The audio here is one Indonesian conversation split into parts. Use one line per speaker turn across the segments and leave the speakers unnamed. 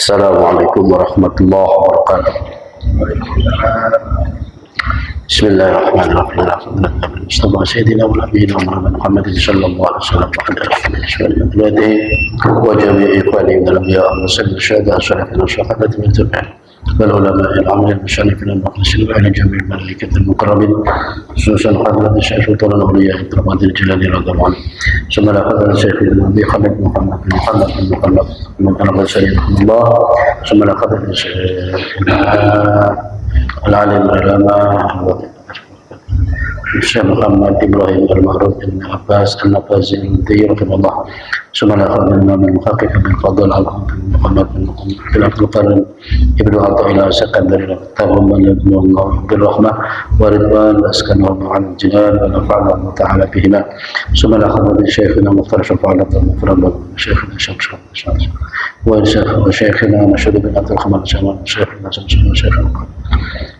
Assalamualaikum warahmatullahi wabarakatuh. Bismillahirrahmanirrahim. Mustafa Sayyidina wa nabiyina Muhammad sallallahu alaihi wasallam wa jami'i ikhwani dalam ya Allah sallallahu alaihi wasallam min tabi'in wal ulama al-amil musannifin al-mukhlisin wa ala jami'il malaikati al-mukarramin khususan hadrat Syekh Sultan Auliya Abdul Jalali radhiyallahu anhu. Summa hadrat Syekh Nabi Khalid Muhammad bin Muhammad Sayyidullah. Summa hadrat Syekh العالم العلماء الشيخ محمد إبراهيم المعروف بن عباس النبازي رحمه الله. ثم الأخذ الإمام المحقق بن فضل محمد بن عبد القادر ابن عطاء إلى سكندري تغمد ابن الله بالرحمة ورضوان وأسكنهم عن الجنان ونفعنا الله تعالى بهما. ثم الأخذ بشيخنا مختار شفاعة المفرد شيخنا وشيخنا مشهور بن عبد الرحمن شيخنا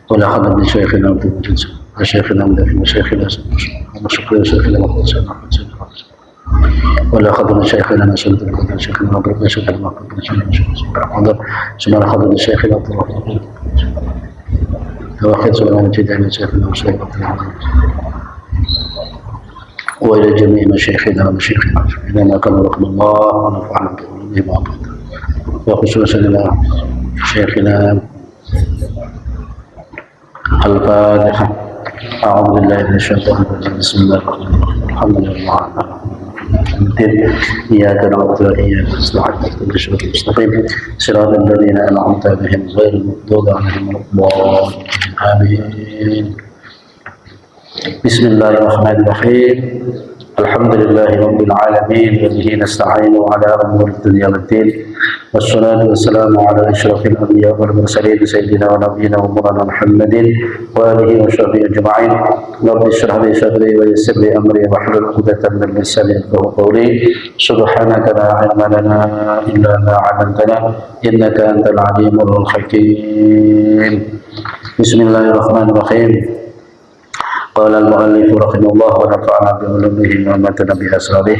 ولا أخذ بشيخنا عبد المجيد وشيخنا من شيخنا وشكر شيخنا ولا أخذ بشيخنا نسل بن شيخنا وقرب شيخنا وقرب شيخنا ثم أخذ بشيخنا عبد الرحمن توقيت سلام الجدعين شيخنا وشيخنا وإلى جميع مشايخنا ومشايخنا إنما كان رحم الله ونفعنا بعلومهم وعباده وخصوصا إلى شيخنا الفاتحة. أعوذ بالله من الشيطان الرجيم. بسم الله الرحمن الرحيم. الحمد لله إياك نعبد وإياك نستعين اهدنا الصراط المستقيم صراط الذين أنعمت عليهم غير المغضوب عليهم ولا الضالين. آمين. بسم الله الرحمن الرحيم. الحمد لله رب العالمين وبه نستعين على أمور الدنيا والدين والصلاة والسلام على أشرف الأنبياء والمرسلين سيدنا ونبينا ومولانا محمد وآله وصحبه أجمعين. رب اشرح لي صدري ويسر لي أمري واحلل عقدة من لساني يفقهوا قولي. سبحانك لا علم لنا إلا ما علمتنا إنك أنت العليم الحكيم. بسم الله الرحمن الرحيم. قال المؤلف رحمه الله ونفعنا بعلومه ومتنا بأسراره.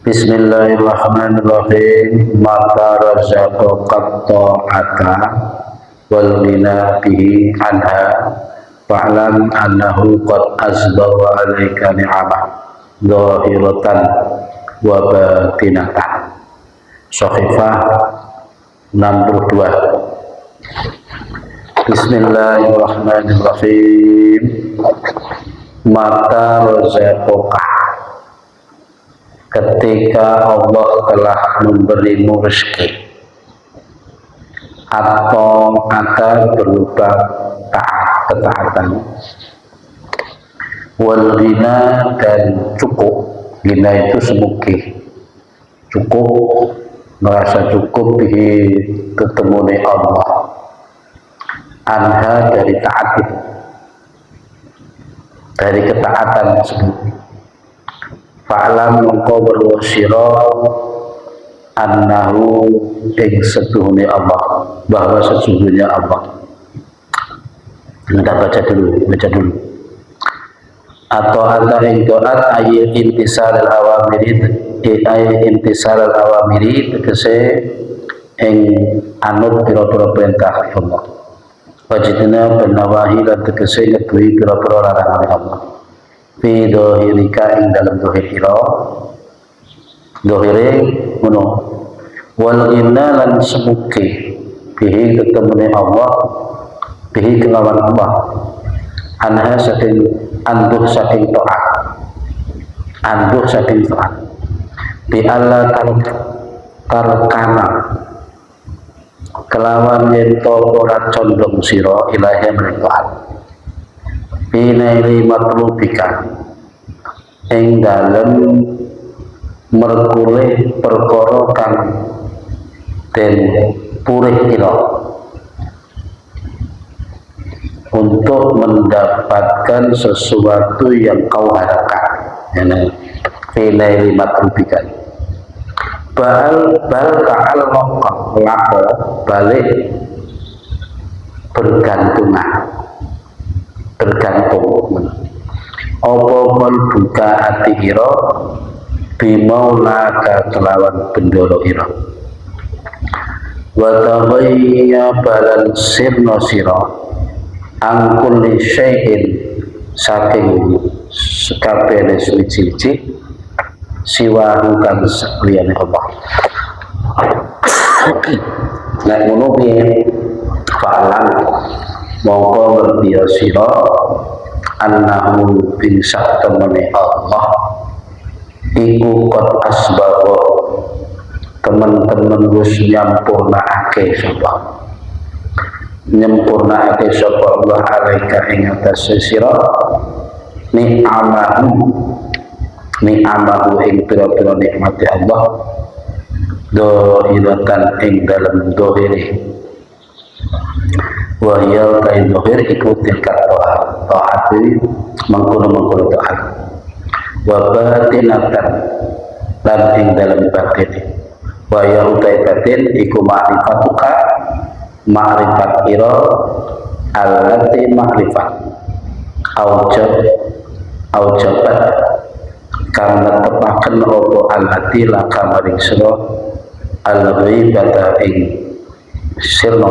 Bismillahirrahmanirrahim. Mata razaqaka ta'ata wal ghina bihi anha fa'lam annahu qad azbawa 'alaika ni'amah zahiratan wa batinatan. Shahifah 62. Bismillahirrahmanirrahim. Mata razaqaka, ketika Allah telah memberimu rezeki, atau akan berupa ketaatan, wal ghina, dan cukup. Ghina itu semuki, cukup, merasa cukup di ketemu Allah, anha, dari taat itu, dari ketaatan tersebut. Fa'lam mengko berwasira annahu ing setuhune Allah, bahwa sesungguhnya Allah. Kita baca dulu. Atau anta ing doat ayat intisal al-awamiri, tegese ing anut pira-pira perintah Allah. Wajidna benawahi lan tegese ngeduhi pira-pira larangan Allah. Fi dohirika ing dalam dohir ira, dohire ngono. Wal inna lan semuki bihi ketemune Allah, bihi kelawan Allah, anha saking anduh saking taat, bi Allah tarkana kelawan yen to ora condong sira ilahi taat. Binaili matlubika ing dalem merkule perkara kang den purih ira, untuk mendapatkan sesuatu yang kau harapkan. Binaili matlubika bal ta'al laqo balik bergantung apa kol buka hati ira bimaulaka kelawan bendoro ira. wa taghayyaba lan sirna sira an kulli syai'in saking sakabehane suci-suci siwahu kang sakliyane Allah. Nek ngono piye fa'lan mongko ngerti sira annahu bin saktemene Allah iku qad asbaba teman-teman wis nyampurnakake sapa Allah alaika ing atase sira ni'amahu ing pira-pira nikmati Allah dohiratan ing dalam dohiri wahya kain dohir ikut tingkat ta'ati mengkono-mengkono ta'at wa batinatan dan ing dalam batin wahya utai batin iku ma'rifatuka ma'rifat ira allati ma'rifat aujabat karena tepakan opo allati laka maring sira al-ghaibata ing sirna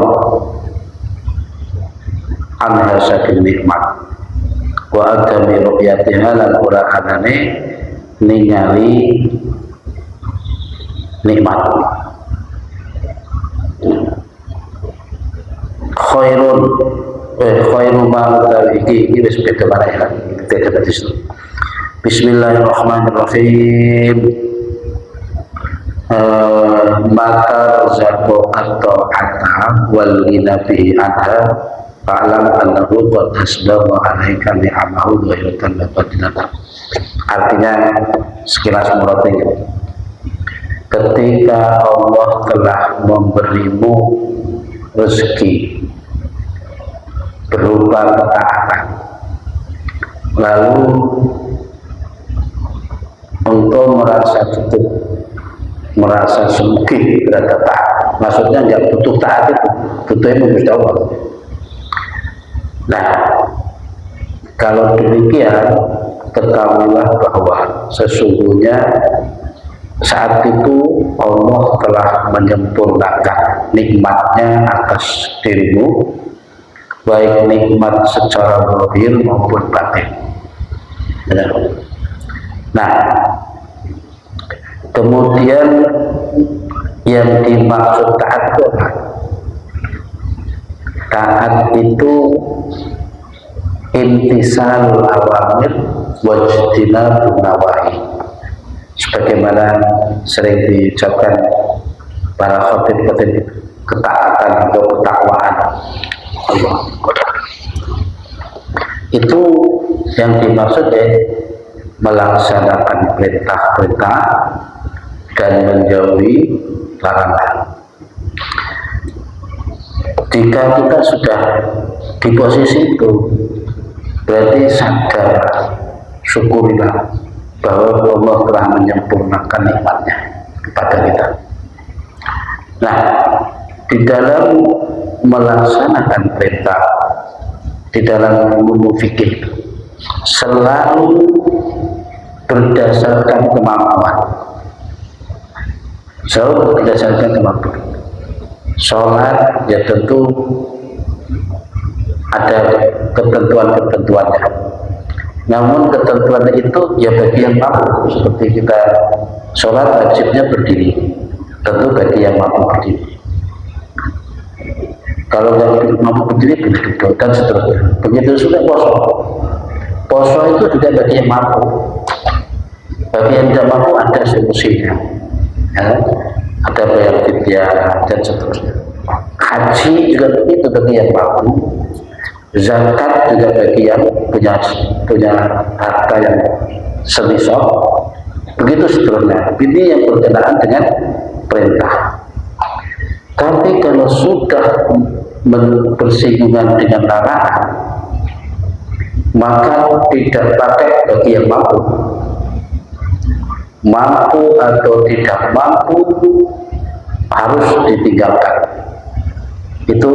anha saking nikmat wa adami ru'yatiha lan ora anane ningali nikmat khairun ma iki wis beda mana ya kita dapat disitu. Bismillahirrahmanirrahim. Maka zakko atau ata wal ginabi anha fa'lam annahu qad asbagha 'alaika ni'amahu dhahiratan wa batinatan. Artinya sekilas muratnya, ketika Allah telah memberimu rezeki berupa ketaatan, lalu untuk merasa cukup, merasa sugih terhadap taat, maksudnya nggak butuh taat itu, butuhnya Gusti Allah. Nah, kalau demikian ketahuilah bahwa sesungguhnya saat itu Allah telah menyempurnakan nikmatnya atas dirimu, baik nikmat secara zahir maupun batin. Nah, kemudian yang dimaksud taat itu apa? Taat itu intisal awamir wajtinabun nawahi, sebagaimana sering diucapkan para khatib-khatib ketaatan atau ketakwaan Allah. Itu yang dimaksud melaksanakan perintah-perintah dan menjauhi larangan. Jika kita sudah di posisi itu, berarti sadar, syukurilah bahwa Allah telah menyempurnakan nikmatnya kepada kita. Nah, di dalam melaksanakan perintah, di dalam fikih selalu berdasarkan kemampuan, selalu berdasarkan kemampuan. Sholat ya tentu ada ketentuan-ketentuannya, namun ketentuan itu ya bagi yang mampu. Seperti kita sholat wajibnya berdiri, tentu bagi yang mampu berdiri. Kalau nggak mampu berdiri duduk dan seterusnya. Begitu juga poso itu juga bagi yang mampu. Bagi yang tidak mampu ada solusinya, ya, ada bayar fidyah dan seterusnya. Haji juga begitu bagi yang mampu. Zakat juga bagi yang punya harta yang senisab. Begitu seterusnya. Ini yang berkenaan dengan perintah. Tapi kalau sudah bersinggungan dengan larangan, maka tidak pakai bagi yang mampu. Mampu atau tidak mampu harus ditinggalkan. Itu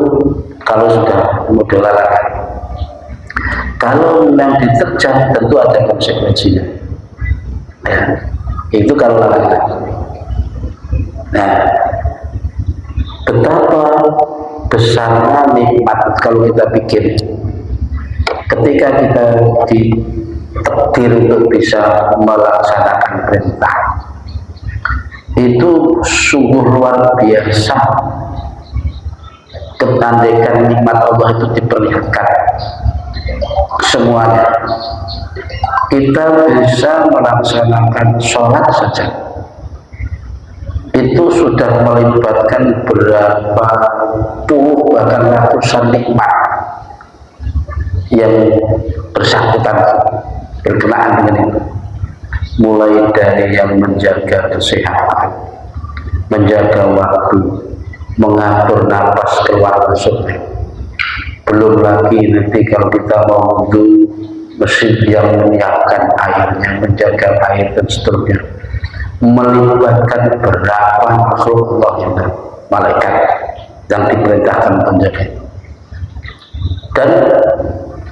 kalau sudah model larangan. Kalau memang diterjang tentu ada konsekuensinya. Ya, itu kalau larangan. Nah, tetapi besarnya nikmat kalau kita pikir ketika kita ditakdir untuk bisa melaksanakan perintah, itu sungguh luar biasa. Ketandekan nikmat Allah itu diperlihatkan semuanya. Kita bisa melaksanakan sholat saja, itu sudah melibatkan berapa puluh bahkan ratusan nikmat yang bersangkutan berkenaan dengan itu. Mulai dari yang menjaga kesehatan, menjaga waktu, mengatur napas keluar masuknya, belum lagi nanti kalau kita mau wudhu, mesin yang menyiapkan airnya, menjaga air dan seterusnya, melibatkan berapa makhluk Allah yang malaikat yang diperintahkan menjaga, dan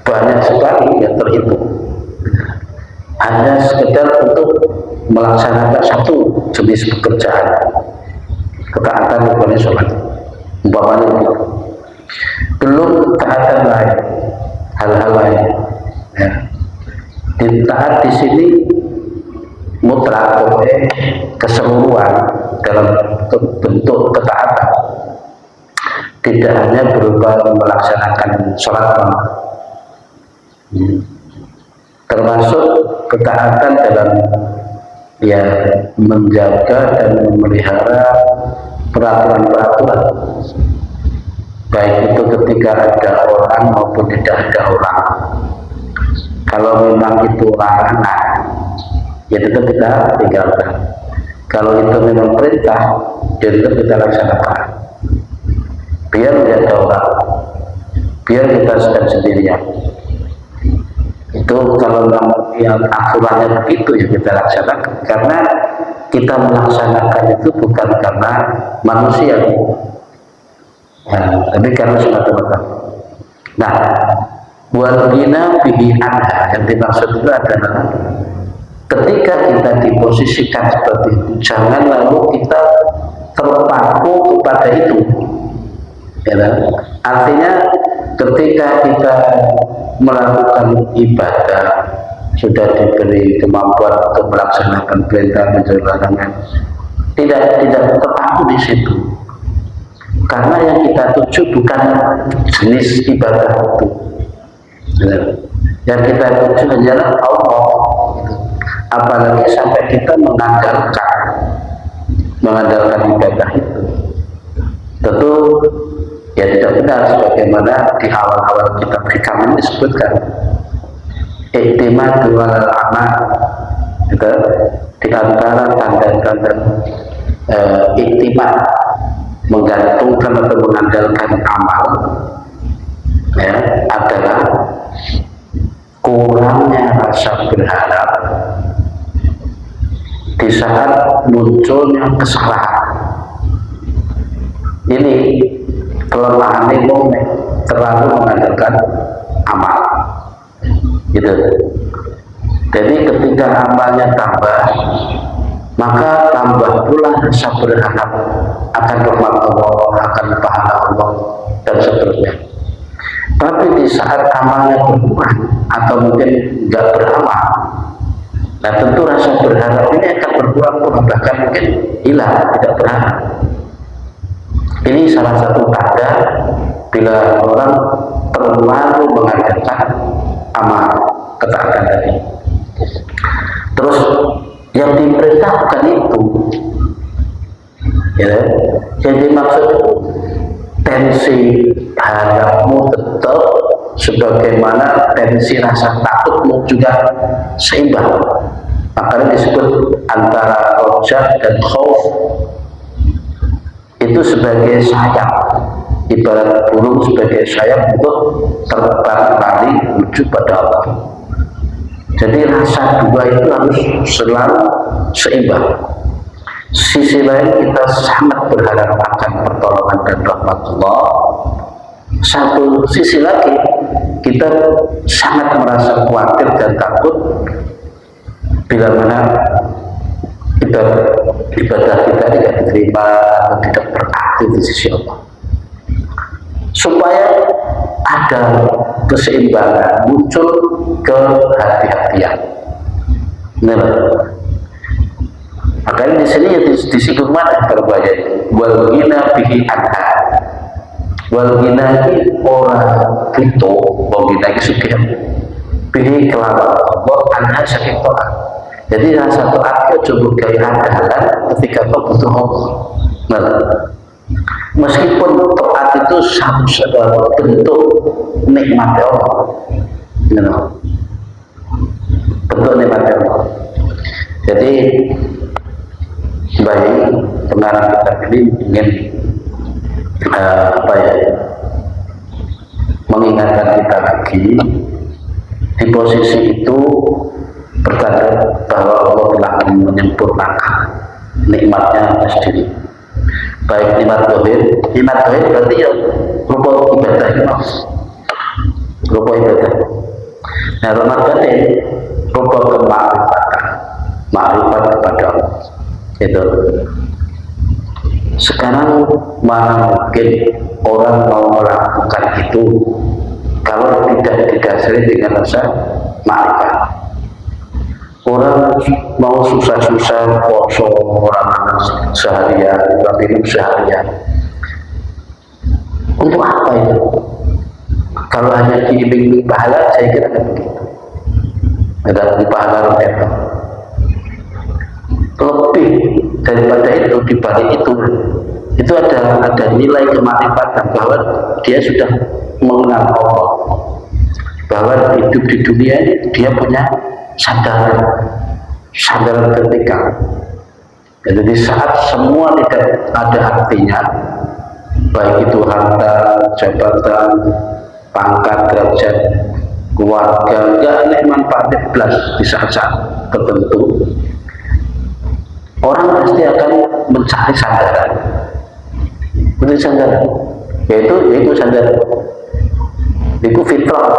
banyak sekali yang terhitung hanya sekedar untuk melaksanakan satu jenis pekerjaan, ketaatan kepada sholat umpamanya itu. Belum ketaatan lain, hal-hal lain ya. Taat di sini mutlak, keseluruhan dalam bentuk ketaatan, tidak hanya berupa melaksanakan sholat termasuk ketaatan dalam ya menjaga dan memelihara peraturan-peraturan, baik itu ketika ada orang maupun tidak ada orang. Kalau memang itu larangan, ya tetap kita tinggalkan. Kalau itu memang perintah, ya tetap kita laksanakan. Biar tidak ada orang, biar kita sedang sendirian. Itu kalau yang aturannya begitu ya kita laksanakan, karena kita melaksanakan itu bukan karena manusia, tapi karena semata-mata. Nah, wal ghina bihi anha, yang dimaksud itu adalah ketika kita diposisikan seperti itu, jangan lalu kita terpaku kepada itu, ya, artinya ketika kita melakukan ibadah, sudah diberi kemampuan untuk melaksanakan perintah dan larangan, tidak terpaku di situ, karena yang kita tuju bukan jenis ibadah itu. Yang kita tuju hanyalah Allah. Apalagi sampai kita mengandalkan ibadah itu, tentu ya tidak benar, sebagaimana di awal-awal kitab Hikam ini disebutkan iktimad wal amal, itu di antara tanda-tanda iktimad, menggantungkan atau mengandalkan amal ya, adalah kurangnya rasa berharap di saat munculnya kesalahan. Ini kelemahan ini terlalu mengandalkan amal gitu. Jadi ketika amalnya tambah, maka tambah pula rasa berharap akan rahmat Allah, akan pahala Allah dan seterusnya. Tapi di saat amalnya berkurang atau mungkin nggak beramal, nah tentu rasa berharap ini akan berkurang, bahkan mungkin hilang, tidak berharap. Ini salah satu tanda bila orang terlalu mengandalkan amal ketaatan tadi. Terus yang diperintahkan itu, ya, yang dimaksud tensi harapmu tetap sebagaimana tensi rasa takutmu juga seimbang. Makanya disebut antara rojah dan khauf itu sebagai sayap, ibarat burung sebagai sayap untuk terbang lari menuju pada Allah. Jadi rasa dua itu harus selalu seimbang. Sisi lain kita sangat berharap akan pertolongan dan rahmat Allah. Satu sisi lagi kita sangat merasa khawatir dan takut bila mana ibadah kita tidak diterima atau tidak berarti di sisi Allah. supaya ada keseimbangan, muncul kehati-hatian. Nah, makanya di sini disinggung mana berbahaya wal ghina bihi anha. Wal ghina ini orang itu, wal ghina ini sugih bihi kelawan Allah anha saking to'at. Jadi rasa to'at itu coba gaya andalan ketika kau butuh Allah. Nah, meskipun to'at itu satu bentuk nikmat Allah, bentuk nikmat Allah. Jadi baik pengarang kita ini ingin mengingatkan kita lagi di posisi itu bertanda bahwa Allah telah menyempurnakan nikmatnya sendiri, baik nikmat dohir berarti ya rupa ibadah itu, rupa ibadah. Nah, nikmat batin rupa kemakrifatan, makrifat kepada Allah itu. Sekarang mana mungkin orang mau melakukan itu kalau tidak didasari dengan rasa makrifat. Orang mau susah-susah poso, orang seharian, minum seharian, untuk apa itu? Kalau hanya diiming pahala, saya kira kan begitu. Ada di pahala itu. Lebih daripada itu, dibalik itu ada nilai kemakrifatan bahwa dia sudah mengenal Allah, bahwa hidup di dunia ini dia punya sadaran vertikal. Jadi saat semua tidak ada artinya, baik itu harta, jabatan, pangkat, derajat, keluarga, nggak ada manfaatnya belas di saat-saat tertentu, orang pasti akan mencari sandaran. Mencari sandaran, yaitu sandaran. Itu fitrah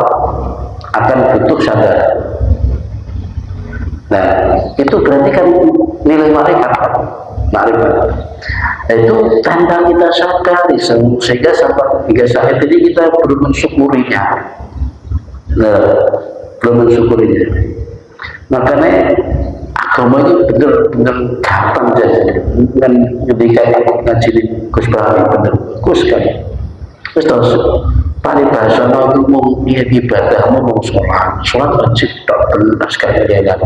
akan butuh sandaran. Nah, itu berarti kan nilai makrifat. Itu tanda kita sadari sehingga sampai hingga saat ini kita belum mensyukurinya. Nah, belum mensyukurinya. Makanya agama ini benar-benar gampang saja. Bukan ketika aku ngaji di Gus Bahari benar, Gus kan. Terus paribasa itu mau ibadah, mau sholat wajib tak benar sekali dia kan.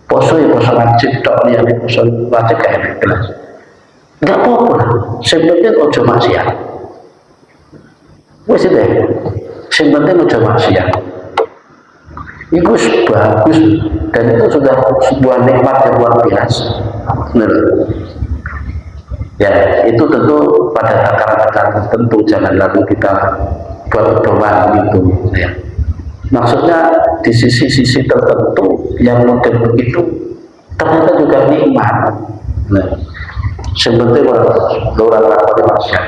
Poso ya poso wajib tak nih, poso wajib kayak jelas. Enggak apa-apa, sebenarnya ojo maksiat. Wes deh, sebenarnya ojo maksiat. Itu bagus dan itu sudah sebuah nikmat yang luar biasa. Benar. Ya, itu tentu pada takaran-takaran tertentu, jangan lalu kita buat beban gitu ya. Maksudnya di sisi-sisi tertentu yang model begitu ternyata juga nikmat. Nah, sebenarnya orang lakukan maksiat.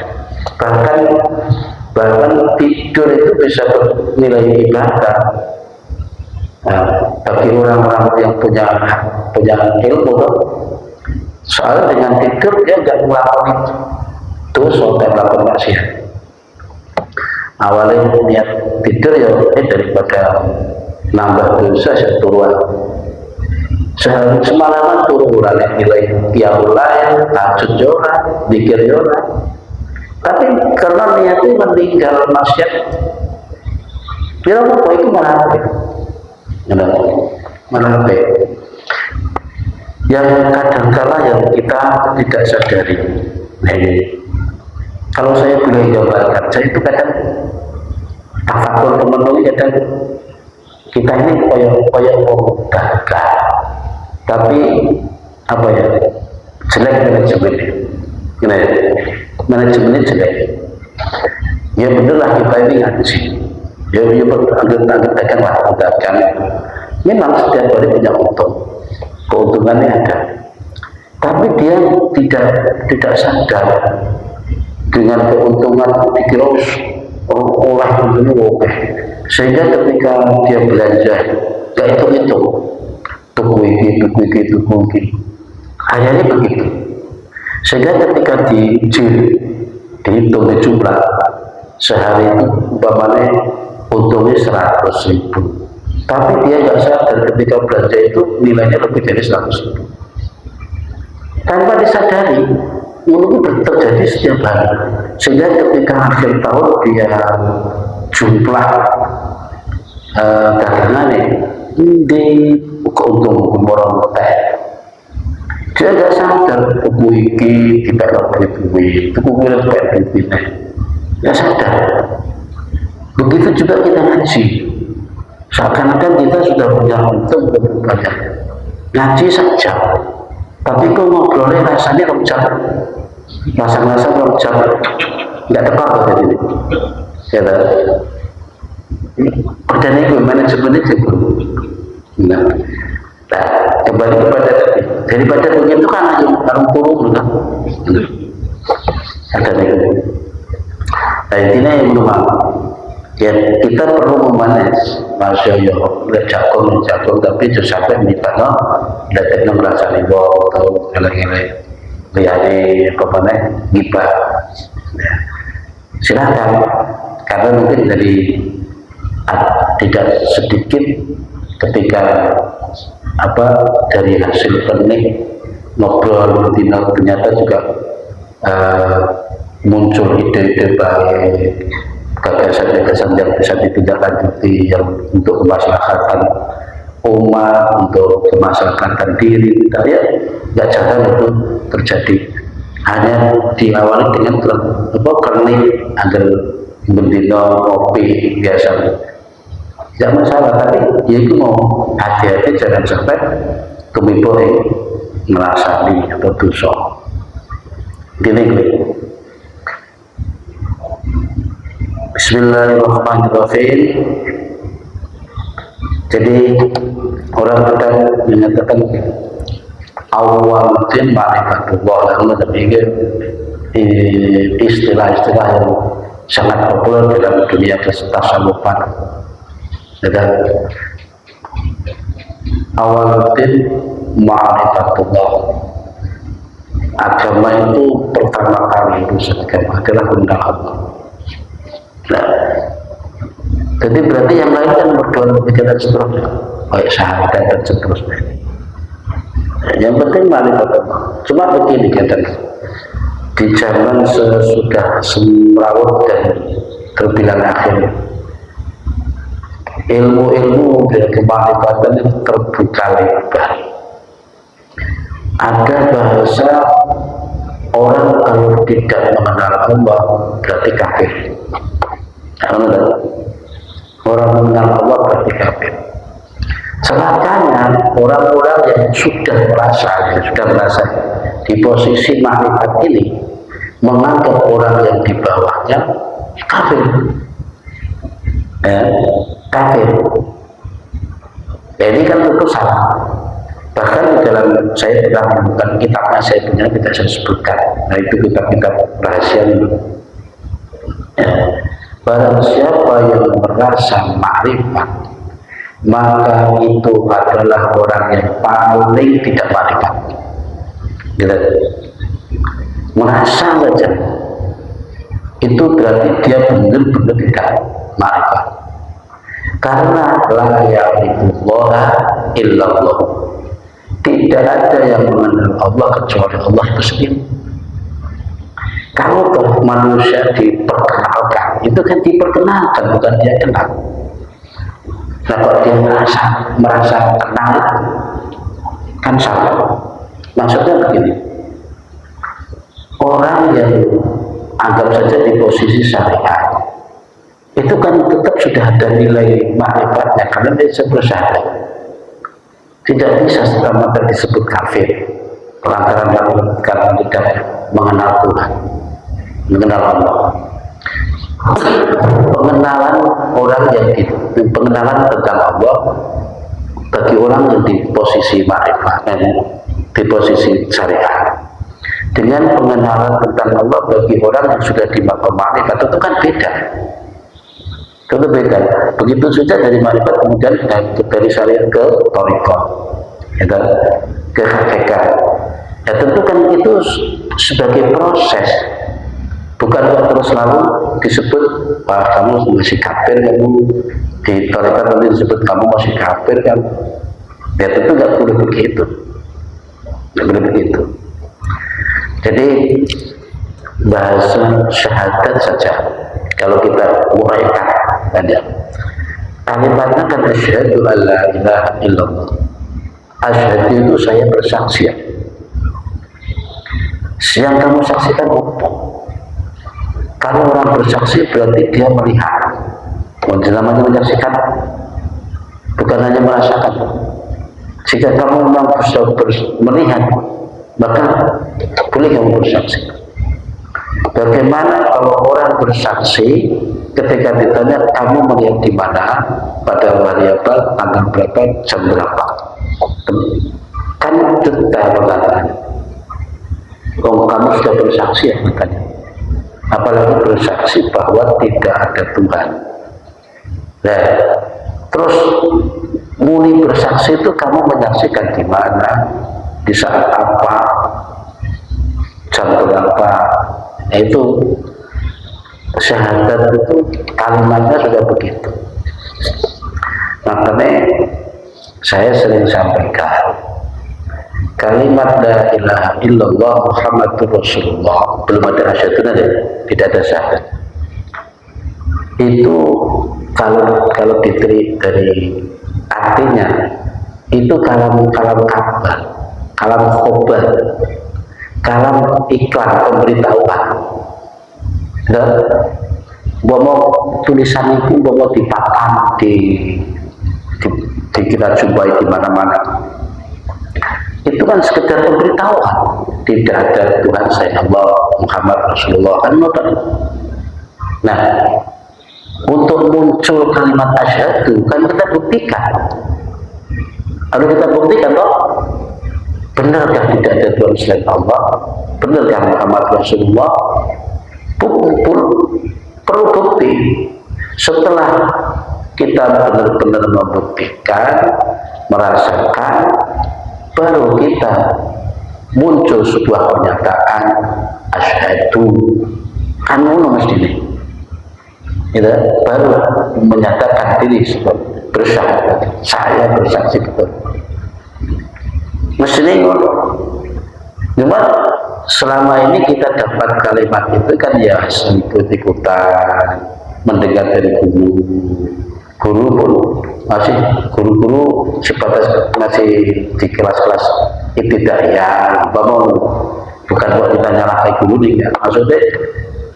Bahkan tidur itu bisa bernilai ibadah. Nah, bagi orang-orang yang punya ilmu, soalnya dengan tidur dia nggak melakukan dosa dan melakukan maksiat. Awalnya niat tidur ya daripada nambah dosa saya turun. Semalaman turun yang nilai qiyamul lail, tahajud jora, zikir jora. Tapi karena niatnya meninggal maksiat, dia apa itu malah yang kadang-kala yang kita tidak sadari. Nah, kalau saya boleh gambarkan, saya itu kadang tafakur teman-teman, kadang kita ini koyok dagang, tapi apa ya, jelek manajemennya. Manajemennya jelek. Ya bener lah, kita ini ngaji. Ya agak dagang lah, dagang. Memang setiap hari punya untung, keuntungannya ada. Tapi dia tidak sadar dengan keuntungan dikira olah untungnya oke. Sehingga ketika dia belanja, gak hitung-hitung, tuku iki. Akhirnya begitu. Sehingga ketika dihitung di jumlah, sehari itu umpamanya untungnya 100.000, tapi dia nggak sadar ketika belanja itu nilainya lebih dari 100.000. Tanpa disadari, ini terjadi setiap hari, sehingga ketika akhir tahun dia jumlah dagangannya di keuntungan orang teh, dia nggak sadar buku ini dibayar duit, buku ini dibayar duit, nggak sadar. Begitu juga kita ngaji, seakan-akan kita sudah punya untung banyak ngaji saja, tapi kok ngobrolnya rasanya rojak, rasa-rasa rojak, nggak tepat pada diri. Ya, padahal itu manajemennya juga. Nah, kembali kepada tadi, daripada begitu kan orang turun kan. Ada nih. Nah, intinya yang belum ya kita perlu memanes masya Allah jagung tapi juga sampai minta datang merasa ribu atau eleng-eleng liane apa gibah. Silakan, karena mungkin dari tidak sedikit ketika dari hasil penik ngobrol ternyata juga muncul ide-ide baik, gagasan-gagasan yang bisa ditindaklanjuti yang untuk kemaslahatan umat, untuk kemaslahatan diri kita, ya nggak jarang itu terjadi. Hanya diawali dengan kening agar bendino kopi biasa, tidak masalah, tapi ya itu mau hati-hati jangan sampai kemiboi ngerasani atau dosa. Gini. Bismillahirrahmanirrahim. Jadi orang kadang menyatakan awal din ma'rifatullah, lalu demikian istilah-istilah yang sangat populer dalam dunia tasawufan. Dan awal din ma'rifatullah, agama itu pertama kali itu agama adalah mengenal Allah. Nah, jadi berarti yang lain kan berdoa dan seterusnya, kayak syahadat dan seterusnya. Nah, yang penting ma'rifat Allah. Cuma begini katanya, di zaman sesudah semrawut dan terbilang akhir, ilmu-ilmu dari kemarifatan itu terbuka lebar. Ada bahasa orang kalau tidak mengenal Allah berarti kafir. Orang mengenal Allah berarti kafir. Celakanya orang-orang yang sudah merasa di posisi makrifat ini menganggap orang yang di bawahnya kafir. Kafir. Ini kan tentu salah. Bahkan di dalam saya pernah menemukan kitabnya, saya punya, tidak saya sebutkan. Nah, itu kitab-kitab rahasia ini. Barang siapa yang merasa makrifat, maka itu adalah orang yang paling tidak makrifat. Gitu. Merasa saja, itu berarti dia benar-benar tidak makrifat. Karena la ya'rifullah illallah, tidak ada yang mengenal Allah kecuali Allah itu sendiri. Kalau manusia diperkenalkan, itu kan diperkenalkan, bukan dia kenal. Nah, kalau dia merasa kenal, kan salah. Maksudnya begini, orang yang anggap saja di posisi syariat, itu kan tetap sudah ada nilai makrifatnya, karena dia sebut syahadat. Tidak bisa serta-merta disebut kafir karena tidak mengenal Tuhan, mengenal Allah. Pengenalan orang yang pengenalan tentang Allah bagi orang yang di posisi makrifat, di posisi syariat, dengan pengenalan tentang Allah bagi orang yang sudah di maqam makrifat, itu kan beda. Itu beda. Begitu saja dari makrifat kemudian dari syariat ke thariqah, ke hakikat. Ya tentu kan itu sebagai proses. Bukan terus selalu disebut kamu masih kafir, kamu di tarekat nanti disebut kamu masih kafir kan. Ya tentu nggak boleh begitu, nggak boleh begitu. Jadi bahasa syahadat saja kalau kita uraikan saja kalimatnya kan asyhadu alla ilaha illallah. Asyhadu itu saya bersaksi. Yang kamu saksikan apa? Kalau orang bersaksi berarti dia melihat. Namanya menyaksikan, bukan hanya merasakan. Jika kamu memang bisa melihat, maka boleh kamu bersaksi. Bagaimana kalau orang bersaksi ketika ditanya kamu melihat di mana, pada hari apa, tanggal berapa, jam berapa? Kan detail pertanyaannya. Oh, kamu sudah bersaksi ya katanya. Apalagi bersaksi bahwa tidak ada Tuhan. Nah, terus muli bersaksi itu kamu menyaksikan di mana, di saat apa, jam berapa. Nah, itu syahadat itu kalimatnya sudah begitu. Makanya saya sering sampaikan kalimat la ilaha illallah Muhammadur Rasulullah, belum ada asyhadun aja, tidak ada syahadat. Itu kalau diterima dari artinya itu kalam kabar, kalam khobar, kalam iklan, pemberitahuan. Dan bahwa tulisan itu bahwa dipapan di kita jumpai di mana-mana. Itu kan sekedar pemberitahuan, tidak ada Tuhan selain Allah, Muhammad Rasulullah kan. Nah, untuk muncul kalimat asyhadu kan kita buktikan. Lalu kita buktikan toh, benarkah tidak ada Tuhan selain Allah? Benarkah Muhammad Rasulullah? Perlu bukti. Setelah kita benar-benar membuktikan, merasakan, baru kita muncul sebuah pernyataan asyhadu kan ngono mesti ini. Kita baru menyatakan diri sebagai bersyahadat, saya bersaksi betul. Mesti ngono. Cuma selama ini kita dapat kalimat itu kan ya ikut-ikutan, mendengar dari guru pun masih guru-guru sebatas masih di kelas-kelas ibtidaiyah, bukan buat kita nyalakai guru nih ya. Maksudnya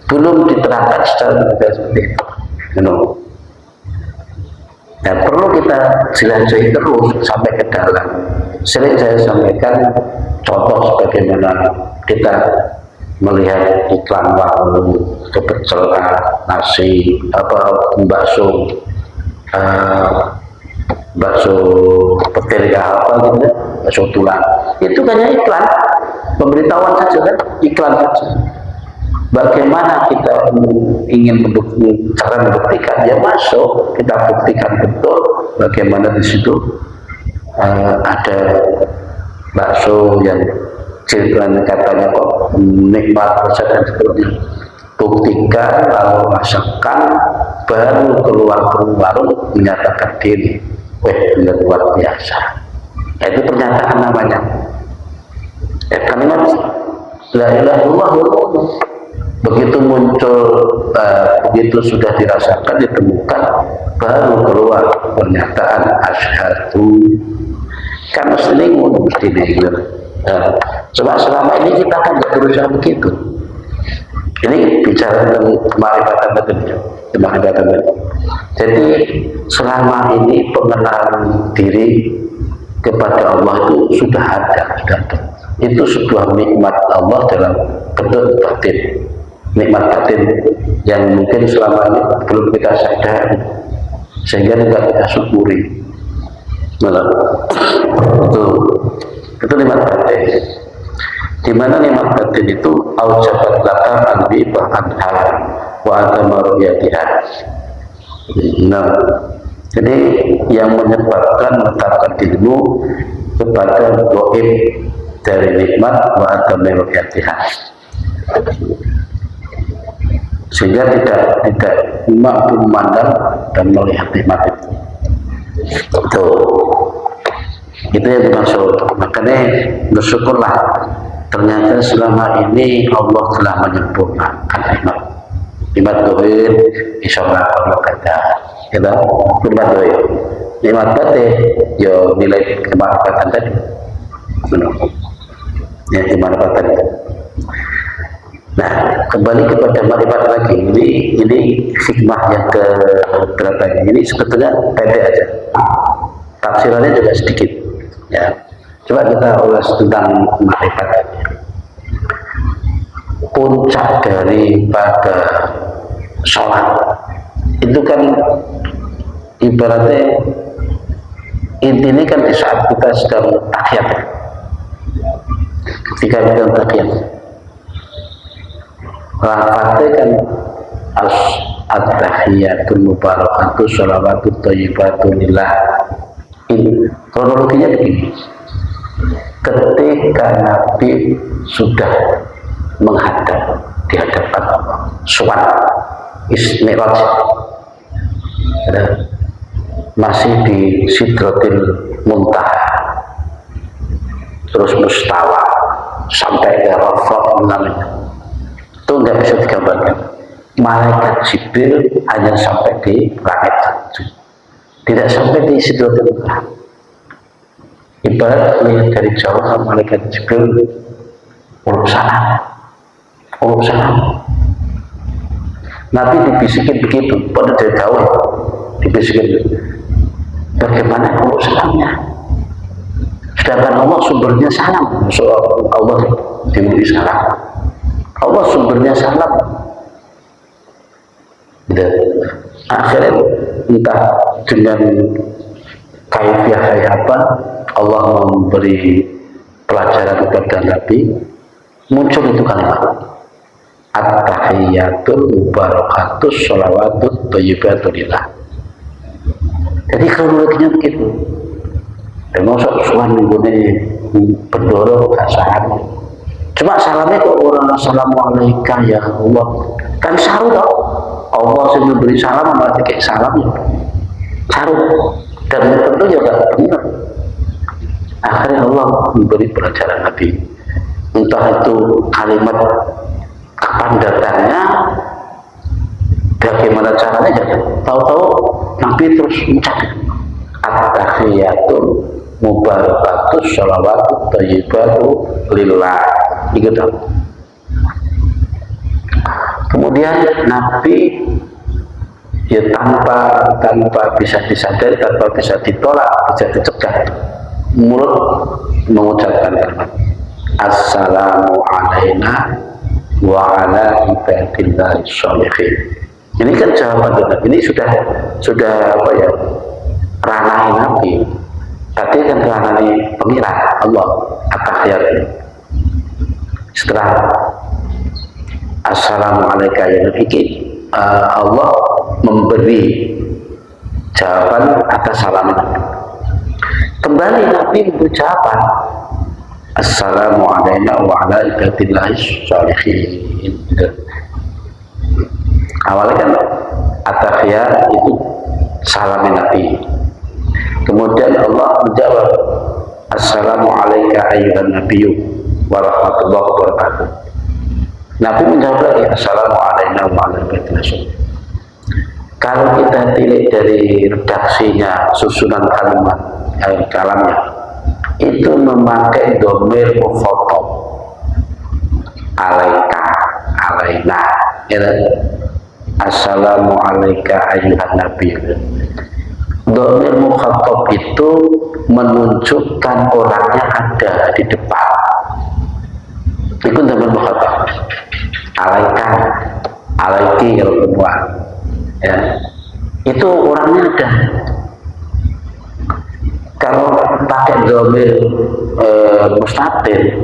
belum diterangkan secara detail seperti itu. Nah, perlu kita jelajahi terus sampai ke dalam. Sering saya sampaikan contoh sebagaimana kita melihat iklan warung pecel nasi bakso petir apa gitu ya, bakso tulang, itu hanya iklan, pemberitahuan saja kan, iklan saja. Bagaimana kita ingin cara membuktikan, ya masuk kita buktikan betul bagaimana di situ ada bakso yang iklan katanya kok nikmat rasa dan seterusnya. Buktikan, lalu rasakan, baru keluar warung menyatakan diri. Benar luar biasa. Itu pernyataan namanya. Kalimat la ilaha illallah. Begitu muncul, begitu sudah dirasakan, ditemukan, baru keluar pernyataan asyhadu. Kan mesti ngono mesti begitu. Cuma selama ini kita kan tidak berusaha begitu. Ini bicara tentang kemarifatan tadi. Jadi selama ini pengenalan diri kepada Allah itu sudah ada. Itu sebuah nikmat Allah dalam bentuk batin, nikmat batin yang mungkin selama ini belum kita sadari sehingga tidak kita syukuri. Itu nikmat batin. Di mana nikmat batin itu aujabat laka anbi ba'anha wa atamaruyatiha. Nah, jadi yang menyebabkan menetapkan dirimu kepada goib dari nikmat wa atamaruyatiha. sehingga tidak mampu memandang dan melihat nikmat itu yang dimaksud. Makanya bersyukurlah, ternyata selama ini Allah telah menyempurnakan nikmat dohir insyaallah Allah kata kita nikmat dohir, nikmat batin yo nilai kemanfaatan tadi benar ya, kemanfaatan itu. Nah, kembali kepada makrifat lagi, ini hikmah yang ke berapa ini sebetulnya pendek aja, tafsirannya juga sedikit ya. Coba kita ulas tentang makrifat tadi. Puncak daripada sholat itu kan ibaratnya intinya kan di saat kita sedang tahiyat, ketika kita tahiyat lafadznya kan at-tahiyatul mubarakatuh sholawatut thayyibatu lillah. Ini kronologinya begini, ketika Nabi sudah menghadap di hadapan Allah suara Mi'raj, masih di Sidratil Muntaha, terus mustawa sampai ke Rafa namanya, itu nggak bisa digambarkan. Malaikat Jibril hanya sampai di langit, tidak sampai di Sidratil Muntaha. Ibarat melihat dari jauh sama malaikat Jibril urusan Nabi dibisikin begitu, pada dari jauh dibisikin bagaimana urusannya, sedangkan Allah sumbernya salam. Soal Allah dimulai salam, Allah sumbernya salam. Akhirnya entah dengan kaifiah kayak apa Allah memberi pelajaran kepada Nabi, muncul itu kalimat at-tahiyatul mubarakatus sholawatut thayyibatu lillah. Jadi kronologinya begitu. Dan masuk suan ini berdoro salam. Cuma salamnya kok orang assalamualaikum ya Allah, kan saru tau. Allah sih memberi salam berarti kayak salam saru, dan tentu juga benar. Akhirnya Allah memberi pelajaran Nabi, entah itu kalimat kapan datangnya, bagaimana caranya, jangan tahu-tahu Nabi terus mencatat at-tahiyatul mubarakatus sholawatut thayyibatu lillah, gitu. Kemudian Nabi ya tanpa bisa disadari, tanpa bisa ditolak, bisa dicegah, mulut mengucapkan kalimat assalamu alaina wa ala ibadillahi sholihin. Ini kan jawaban Nabi, ini sudah apa ya, ranah Nabi. Tadi kan ranah pengiran Allah at-tahiyat. Setelah assalamualaikum ya Nabi, Allah memberi jawaban atas salam Nabi. Kembali Nabi memberi jawaban assalamu alaina wa ala ibadillahi sholihin. Awalnya kan at-tahiyat itu salam Nabi, kemudian Allah menjawab assalamu alaika ayyuhan nabiyyu wa rahmatullahi wa barakatuh. Nabi menjawab lagi assalamu alaina wa ala ibadillahi sholihin. Kalau kita tilik dari redaksinya, susunan kalimat kalamnya itu memakai domir mukhatab alaika alaina, ya. Assalamu alaika ayyuhan nabi. Domir mukhatab itu menunjukkan orangnya ada di depan. Itu domir mukhatab. Alaika, alaiki kalau perempuan, ya. Itu orangnya ada. Kalau pakai domir mustatir,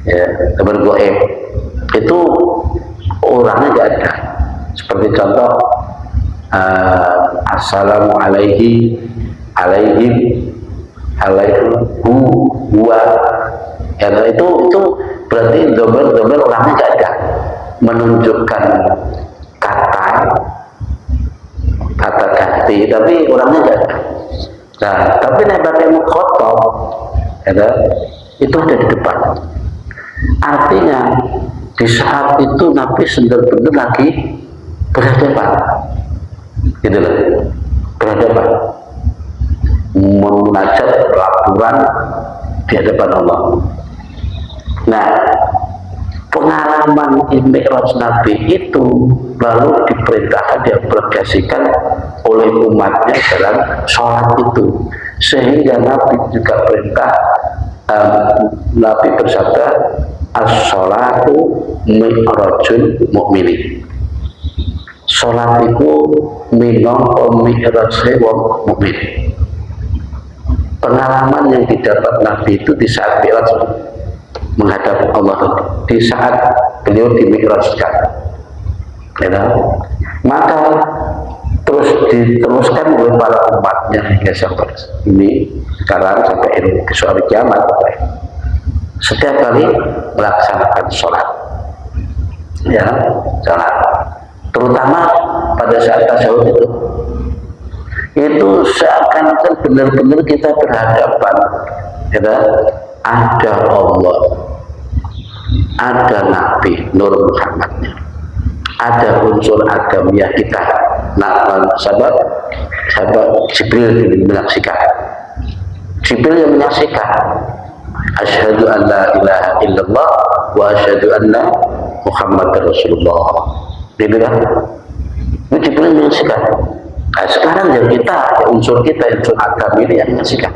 ya, domir goib, itu orangnya nggak ada. Seperti contoh assalamu alaihi alaihim alaikum huwa, ya, itu berarti domir orangnya nggak ada. menunjukkan kata ganti, tapi orangnya enggak ada. Nah, tapi Nabi Mukhotob itu ada di depan. Artinya di saat itu Nabi benar-benar lagi berhadapan, gitu loh, berhadapan, munajat, laporan di hadapan Allah. Nah, pengalaman Mi'raj Nabi itu lalu diperintahkan, diaplikasikan oleh umatnya dalam sholat itu, sehingga Nabi juga perintah, Nabi bersabda, as-sholatu mi'rajul mu'minin. Sholat itu minangka mi'rajul wong mukmin. Pengalaman yang didapat Nabi itu di saat Mi'raj menghadap Allah, di saat beliau dimi'rajkan, maka terus diteruskan oleh para umatnya hingga sampai ini sekarang, sampai ke hari kiamat. Setiap kali melaksanakan sholat, sholat, terutama pada saat tasyahud itu seakan-akan benar-benar kita berhadapan, ada Allah, ada Nabi Nur Muhammadnya, ada unsur agamiah kita. Nah, sahabat Jibril menyaksikan, Jibril yang menyaksikan, asyhadu an la ilaha illallah wa asyhadu anna Muhammadar Rasulullah. Itu Jibril menyaksikan. Nah, sekarang ya kita, ya unsur kita, unsur agama ini yang menyaksikan.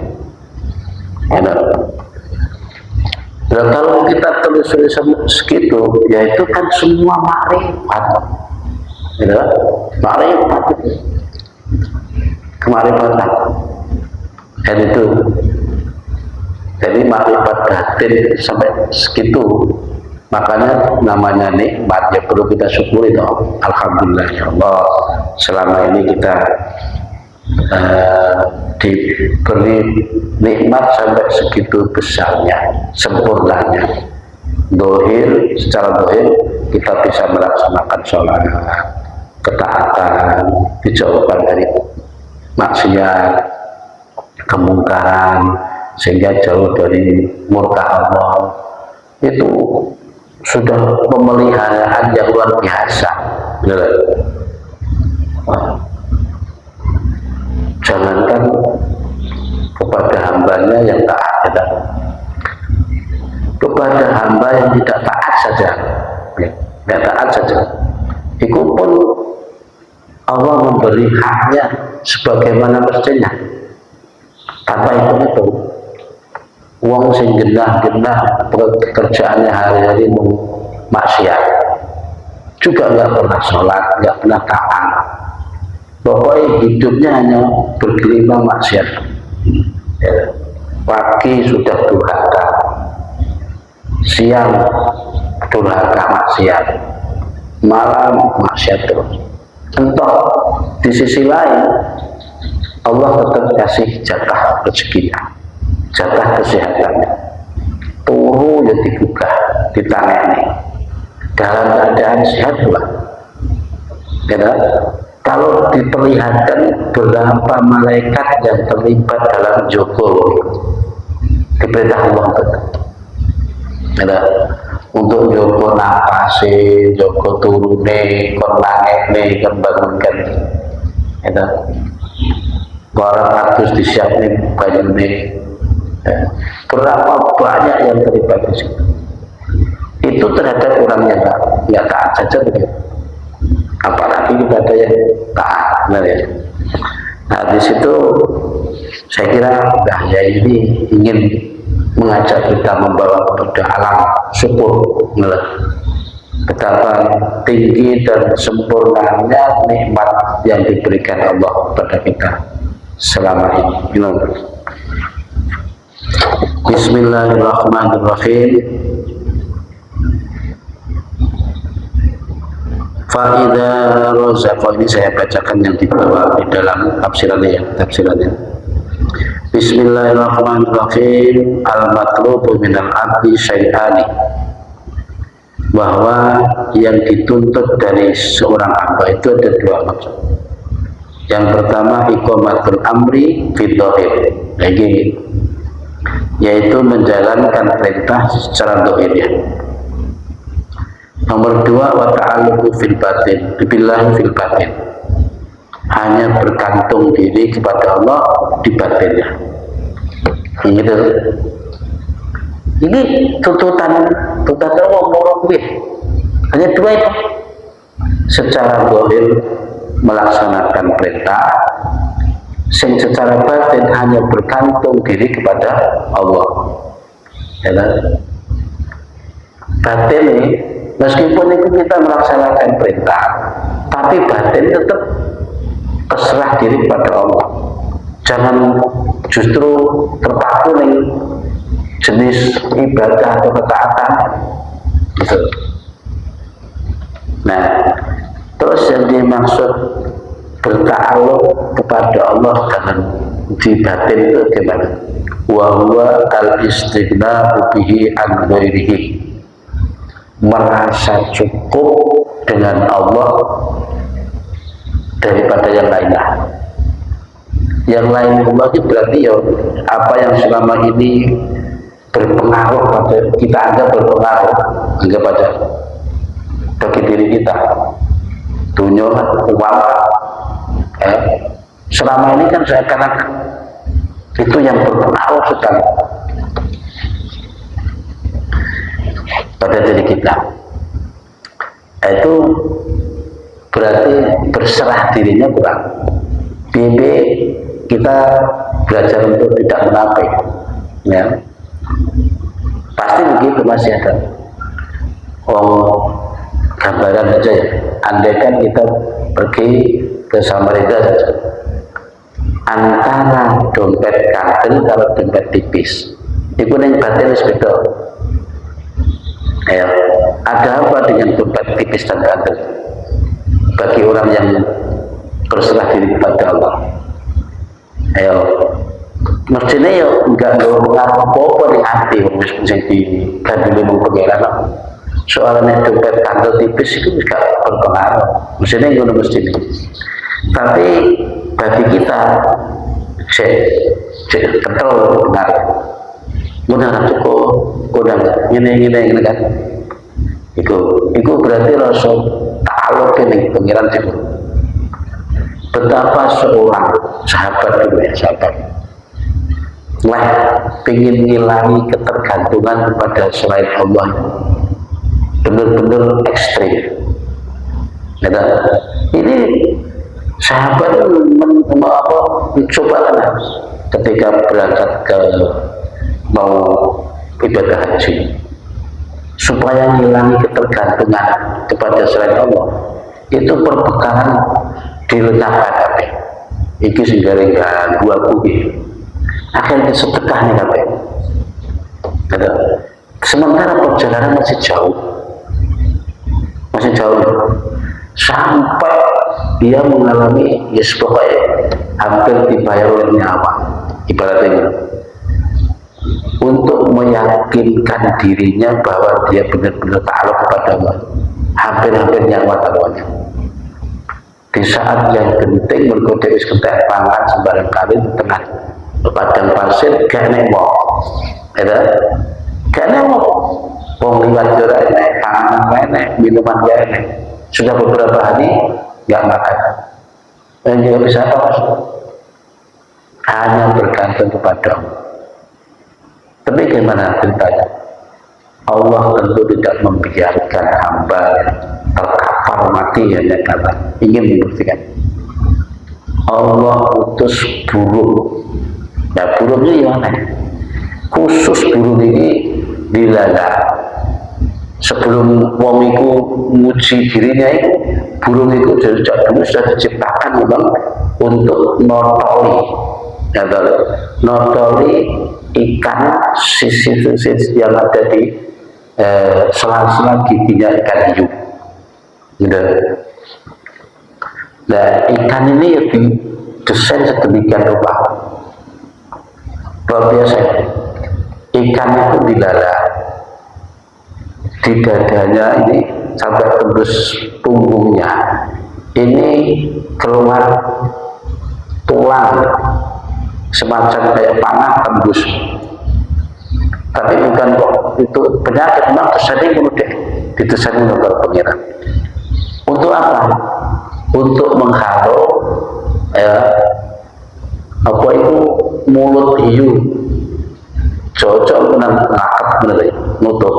Dan kalau kita tulis segitu, ya itu kan semua makrifat, makrifat, kemarifatan. Dan itu, jadi makrifat batin sampai segitu, makanya namanya nikmat, ya perlu kita syukuri dong. Alhamdulillah ya Allah, selama ini kita diberi nikmat sampai segitu besarnya, sempurnanya. Dohir, secara dohir kita bisa melaksanakan sholat, ketaatan, dijauhkan dari maksiat, kemungkaran, sehingga jauh dari murka Allah. Itu sudah pemeliharaan yang luar biasa. Jangankan kepada hambanya yang taat, kepada hamba yang tidak taat saja, tidak taat saja, itu pun Allah memberi haknya sebagaimana mestinya. Tanpa itu uang sing genah-genah pekerjaannya hari-hari maksiat, juga nggak pernah sholat, nggak pernah taat. Pokoknya hidupnya hanya bergelimang maksiat. Pagi sudah durhaka, siang durhaka maksiat, malam maksiat terus. Entah di sisi lain Allah tetap kasih jatah rezekinya, jatah kesehatannya. Turu ya digugah, ditangani dalam keadaan sehat pula. Kalau diperlihatkan berapa malaikat yang terlibat dalam Jokowi, diperintah Allah untuk Joko napasi, Joko turune, kon nangene, kon bangunkan, orang harus disiapin banyune. Berapa banyak yang terlibat di situ. Itu terhadap orang yang nggak taat saja begitu. Apalagi kepada yang taat, ya. Nah, di situ saya kira Yahya ini ingin mengajak kita membawa kepada alam syukur, betapa tinggi dan sempurnanya nikmat yang diberikan Allah kepada kita selama ini. Bismillahirrahmanirrahim. Fa'idha rozaqo, ini saya bacakan yang di bawah di dalam tafsirannya. Bismillahirrahmanirrahim. Al-matlubu minal abdi syai'ani bahwa yang dituntut dari seorang hamba itu ada dua macam. Yang pertama iqamatul amri fid dhahir, yaitu menjalankan perintah secara zahirnya. Nomor dua wa ta'alluqu fil batin, billahi fil batin, hanya bergantung diri kepada Allah di batinnya. Gitu. Ini tuntutan Allah hanya dua itu. Secara zahir melaksanakan perintah, secara batin hanya bergantung diri kepada Allah. Ya kan? Batin ini, meskipun itu kita melaksanakan perintah, tapi batin tetap terserah diri kepada Allah. Jangan justru terpaku nih jenis ibadah atau ketaatan. Gitu. Nah, terus yang dimaksud berta'alluq kepada Allah dengan di batin itu gimana? Wa huwa al-istighna'u bihi an ghairihi, merasa cukup dengan Allah daripada yang lainnya. Yang lain Allah itu berarti ya apa yang selama ini berpengaruh pada kita, anggap berpengaruh, anggap aja bagi diri kita, dunia, uang, selama ini kan saya katakan itu yang berpengaruh sekali pada diri kita. Itu berarti berserah dirinya kurang. Bibi kita belajar untuk tidak munafik, ya. Pasti begitu, masih ada. Gambaran saja ya. Andaikan kita pergi ke Samarinda saja, antara dompet kantil kalau dompet tipis, itu yang batin beda. Ya, ada apa dengan dompet tipis dan kantil bagi orang yang berserah diri kepada Allah? Ayo, mestinya ya enggak ngaruh apa-apa di hati, mesti diganduli mengpengaruh. Soalnya dompet kantil tipis itu juga berpengaruh, mestinya itu mestinya. Tapi bagi kita kental berpengaruh. Mudah cukup, kurang ini kan. Itu berarti rasa ta'alluq dengan pengiran cukup. Betapa seorang sahabat dulu ya, sahabat ingin ngilangi ketergantungan kepada selain Allah, benar-benar ekstrim. Ini sahabat mencoba ketika berangkat ke mau ibadah haji, supaya ngilangi ketergantungan kepada selain Allah, itu perbekalan dilenyapkan kabeh. Iki sing garing dua kuwi. Akhirnya sedekah nih kabeh. Sementara perjalanan masih jauh. Sampai dia mengalami pokoknya hampir dibayar oleh nyawa, ibaratnya, untuk meyakinkan dirinya bahwa dia benar-benar ta'alluq kepada Allah, hampir-hampir nyawa taruhannya. Di saat yang penting mereka wis kentek pangan sembarang kali di tengah padang pasir, gak nengok, gak nengok, wong liwat jora enek, panganan enek, minuman gak enek. Sudah beberapa hari gak makan, dan juga bisa apa? Hanya bergantung kepada Allah. Tapi gimana ceritanya? Allah tentu tidak membiarkan hamba terkapar mati hanya karena ingin membuktikan. Allah utus burung. Ya burungnya gimana? Khusus burung ini dilala. Sebelum wong itu muji dirinya itu, burung itu dari sejak dulu sudah diciptakan memang untuk notoli, notoli ikan sisi yang ada di sela-sela giginya ikan hiu. Nah, ikan ini ya didesain sedemikian rupa. Luar biasa. Ikan itu dilala, di dadanya ini sampai tembus punggungnya ini keluar tulang semacam kayak panah tembus, tapi bukan kok itu penyakit, memang desanya bunuh deh, ditesani oleh pengiran. Untuk apa? Untuk menghalau apa itu mulut hiu cocok dengan ngakak nutup,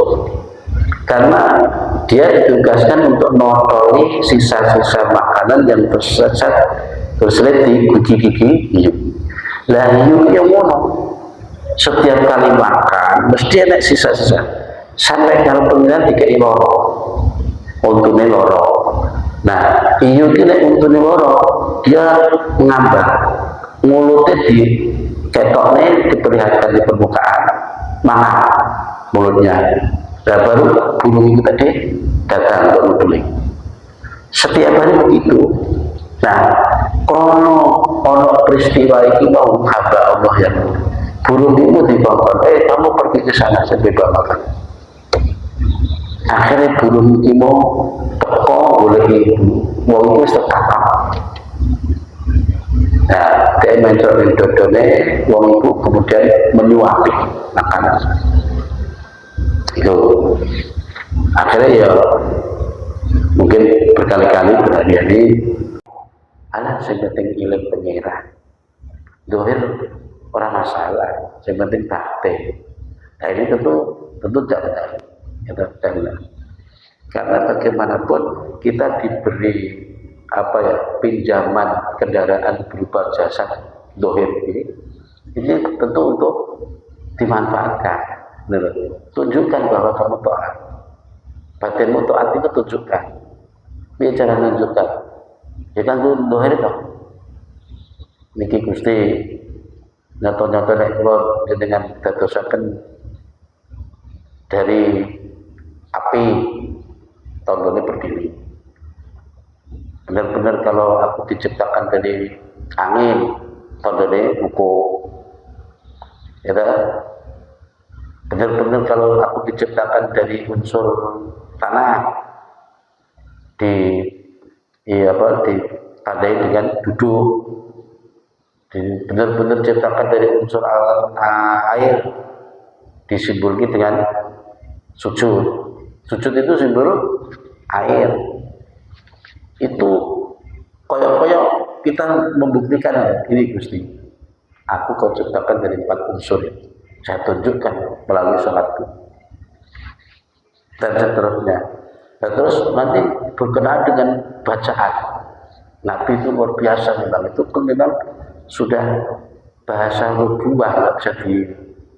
karena dia ditugaskan untuk notoli sisa-sisa makanan yang terselit di gigi-gigi hiu. Lah hiu yang mono setiap kali makan mesti ada sisa-sisa sampai kalau pengiran dikai loro untune loro. Nah hiu ini untune loro dia ngambang mulutnya di ketoknya diperlihatkan di permukaan mana mulutnya, dan baru burung itu tadi datang untuk nutuling setiap hari begitu. Nah ono peristiwa itu mau hamba Allah yang burung itu dibangkon, kamu pergi ke sana saya bebas makan. Akhirnya burung itu mau teko boleh ibu mau itu setahap. Nah, dia mencuri dodone wong ibu kemudian menyuapi makanan. Itu akhirnya ya mungkin berkali-kali berhari-hari alah saya penting ilang pengira dohir orang masalah, saya penting bakti. Nah ini tentu tidak benar, tidak benar. Karena bagaimanapun kita diberi pinjaman kendaraan berupa jasa dohir ini tentu untuk dimanfaatkan. Tunjukkan bahwa kamu taat, batinmu taat itu tunjukkan. Dia cara menunjukkan. Ya kan itu dohir itu. Niki Gusti nyata-nyata nek kula dengan dadosaken dari api tandane berdiri. Benar-benar kalau aku diciptakan dari angin tandane buku. Ya benar-benar kalau aku diciptakan dari unsur tanah ditandai dengan duduk, benar-benar diciptakan dari unsur air disimboli dengan sujud. Sujud itu simbol air. Itu koyok-koyok kita membuktikan ini Gusti, aku kau ciptakan dari 4 unsur itu. Saya tunjukkan melalui sholatku dan seterusnya. Dan terus nanti berkenaan dengan bacaan Nabi itu luar biasa memang, itu kan memang sudah bahasa nubuwah,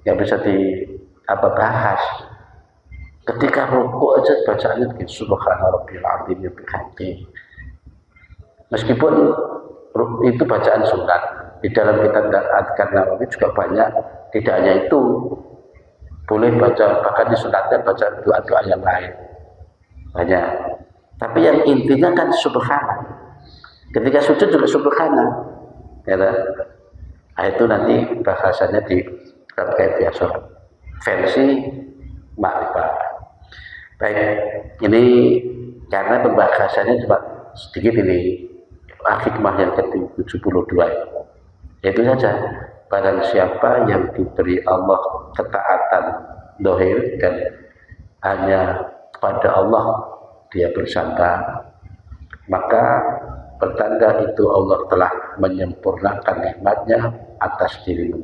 nggak bisa bahas. Ketika rukuk aja bacaannya begini, subhana rabbil azim bihamdi. Meskipun itu bacaan sunat, di dalam kitab Adhkar Nawawi juga banyak, tidak hanya itu, boleh baca, bahkan di sunatnya baca doa-doa yang lain banyak. Tapi yang intinya kan subhana. Ketika sujud juga subhana. Ya, nah, itu nanti bahasanya di terkait biasa versi makrifat. Baik, ini karena pembahasannya cuma sedikit ini hikmah yang ke-72 itu saja. Barang siapa yang diberi Allah ketaatan dohir dan hanya kepada Allah dia bersandar, maka pertanda itu Allah telah menyempurnakan nikmatnya atas dirimu,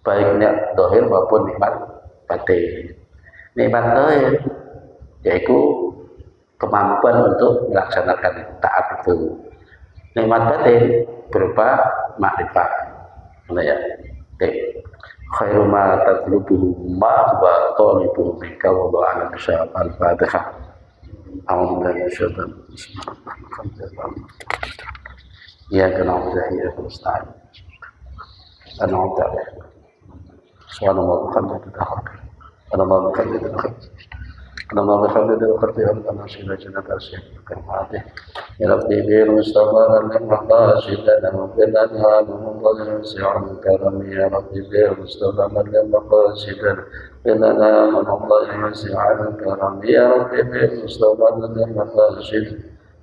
baik nikmat dohir maupun nikmat batin. Nikmat dohir yaitu kemampuan untuk melaksanakan taat itu. Nikmat batin berupa makrifat. Ya. Khairu ma tatlubuhu ma wa talibuhu bika wa ba'ala bisya'ab al-fatihah. A'udzubillahi minasyaitonir rajim. Ya na'budu wa iyyaka nasta'in. An'amta 'alaihim. Subhanallah wa bihamdihi. Subhanallah wa bihamdihi. اللهم بفضلك وقدر لنا شيئا جنة أشياء كرماته يا ربي بالمصطفى من مقاصدنا واغفر لنا من ظلم سعى كرم يا ربي بالمصطفى من مقاصدنا لنا من ظلم سعى كرم يا ربي بالمصطفى من مقاصدنا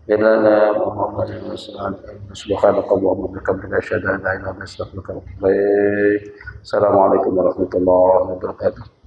لنا محمد المسلم سبحانك اللهم وبحمدك اشهد ان لا اله الا انت استغفرك واتوب اليك السلام عليكم ورحمه الله وبركاته